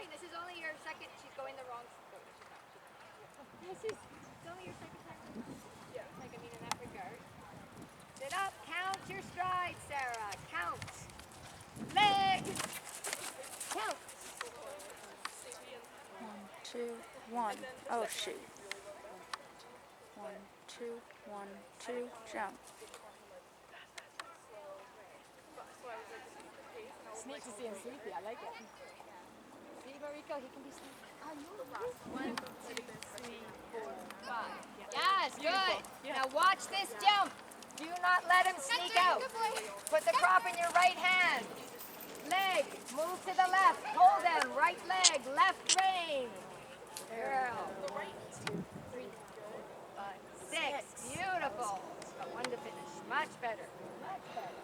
mean, this is only your second. She's going the wrong. It's only your second time. Yeah. Like I mean, in that regard. Sit up. Count your strides, Sarah. Count. Legs. Count. 1, 2, 1. Oh shoot. 1, 2, 1, 2. Jump. It's neat to see him sleepy. I like it. See, Mariko, he can be sleepy. 1, 2, 3, 4, 5. Yes, good. Now watch this jump. Do not let him sneak out. Put the crop in your right hand. Leg, move to the left. Hold them. Right leg, left rein. Girl. 1, 2, 3, 4, 5, 6. Beautiful. Got one to finish. Much better. Much better.